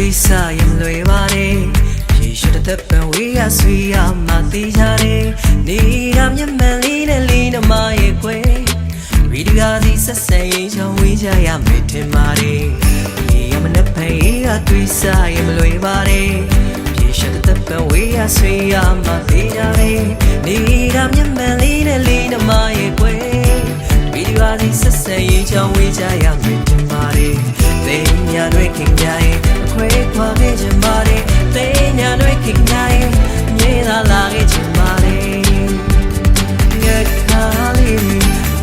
တွေ့စားရင်လွယ်ပါတယ်ရေရှိတဲ့ပံဝေးရဆွေးရမှသိကြတယ်နေတာမျက်မှန်လေးနဲ့လေးနှမရဲ့ကွယ်ဗီဒီယိုဒီဆက်ဆံရေးချောင်းဝေးကြရမယ်ထင်ပါတယ်ရေရမနဲ့ဖန်ရေးကတွေ့စားရင်မလွယ်ပါတယ်ရေရှိတဲ့ပံဝေးရဆွေးရမှသိကြတယ်နေတာမျက်မှန်လေးနဲ့လေးနှမရဲ့ကွယ်ဗီဒီယိုဒီဆက်ဆံရေးချောင်းဝေးကြရမယ်ထင်ပါတယ်သိညာတွေခင်ကြရဲ့အခွဲခွာခဲ့ချင်ပါတယ်သိညာတွေခင်ကြရဲ့မြေသာလာခဲ့ချင်ပါတယ်ငါခါလေး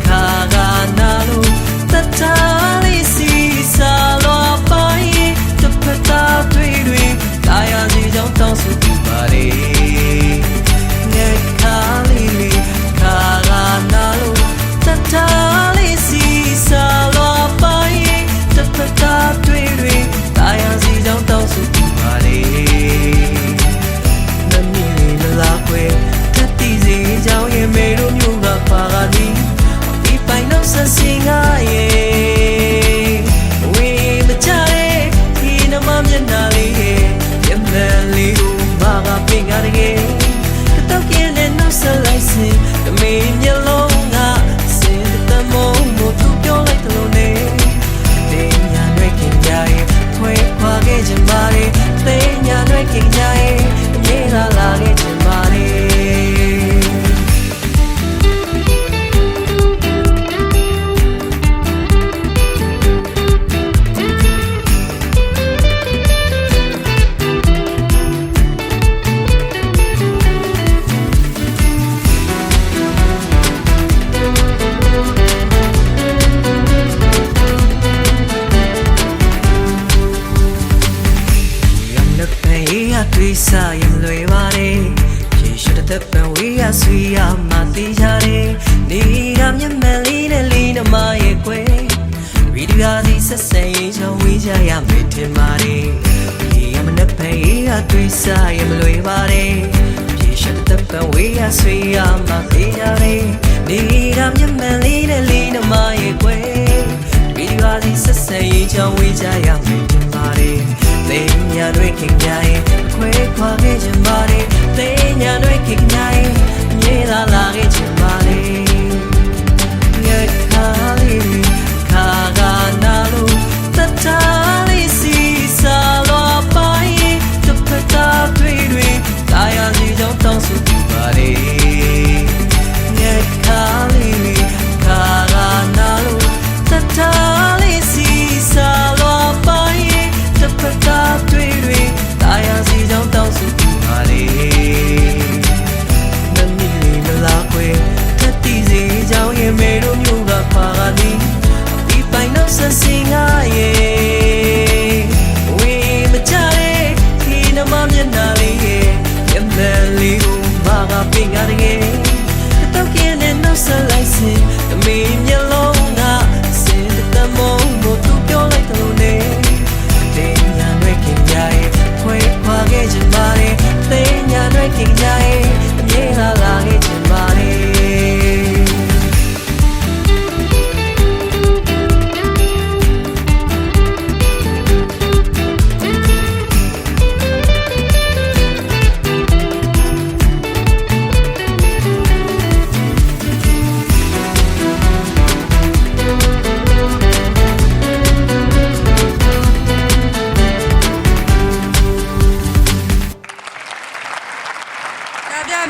ခါကနာလို့တထားလေးစီစာလောပိုင်းတစ်ဖက်သားတွေတာယာစီကြောင့်တောင်းဆိုပြပါတယ်ငါခါလေးခါကနာလို့တထားလေးစီစာလောပိုင်းတစ်ဖက်သားတွေတာယာစီကြောင့်တောင်းဆိုပြပါတယ်နမီမလာခွေတတိစီကြောင့်ရဲ့မေတို့မျိုးကပါကသည်ဒီပိုင်လို့ဆက်စင်ငါရဲ့ဝေးမချတဲ့ဒီနမမျက်နှာလေးရဲ့ရမလေးကိုဘာကပင်ကားတကယ်တော့ကျင်းတဲ့နောက်ဆက်လိုက်စင်တမင်းမျက်လုံးကစင်တမုံမို့သူပြောလိုက်တယ်လို့နေတင်ညာတွေခင်ကြရဲ့ခွဲခွာခဲ့ချင်ပါတယ်တင်ညာတွေခင်ကြရဲ့မြေလာလာခဲ့ချင်ပါတယ်တွေ့စားရင်လွယ်ပါတယ်ရေရှိတဲ့ပံဝေးရဆွေးရမှသိကြတယ်နေတာမျက်မှန်လေးနဲ့လေးနှမရဲ့ကွယ်ဗီဒီယိုဒီဆက်ဆံရေးချောင်းဝေးကြရမယ်ထင်ပါတယ်ရေရမနဲ့ဖန်ရေးကတွေ့စားရင်မလွယ်ပါတယ်ရေရှိတဲ့ပံဝေးရဆွေးရမှသိကြတယ်နေတာမျက်မှန်လေးနဲ့လေးနှမရဲ့ကွယ်ဗီဒီယိုဒီဆက်ဆံရေးချောင်းဝေးကြရမယ်ထင်ပါတယ်သိညာတွေခင်ကြရဲ့ခွဲခွာခဲ့ချင်ပါတယ်သိညာတွေခင်ကြရဲ့မြေလာလာခဲ့ချင်ပါတယ်ငါခါလေးခါကနာလို့တထားလေးစီစာလောပိုင်းတစ်ဖက်သားတွေတာယာစီကြောင့်တောင်းဆိုပြပါတယ်ငါခါလေးခါကနာလို့တထားလေးစီစာလောပိုင်းတစ်ဖက်သားတွေတာယာစီကြောင့်တောင်းဆိုပြပါတယ်နမီမလာခွေတတိစီကြောင့်ရဲ့မေတို့မျိုးကပါကသည်ဒီပိုင်တော့ဆက်စင်ငါရဲ့ဝေးမချတဲ့ဒီနမမျက်နှာလေးရဲ့ရမလေးကိုဘာကပင်ကားတကယ်တော့ကျင်းတဲ့နောက်ဆက်လိုက်စင်တမီမျက်လုံးကစင်တမုံမို့သူပြောလိုက်တယ်လို့နေတင်ညာတွေခင်ကြရဲ့ခွဲခွာခဲ့ချင်ပါတယ်တင်ညာတွေခင်ကြရဲ့မြေလာလာခဲ့ချင်ပါတယ်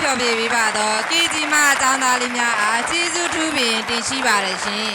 ပြောပြပေးပါတော့ကေကြီးမအကြောင်းသားလေးများအားကျေးဇူးထူးပင်တင်ရှိပါတယ်ရှင်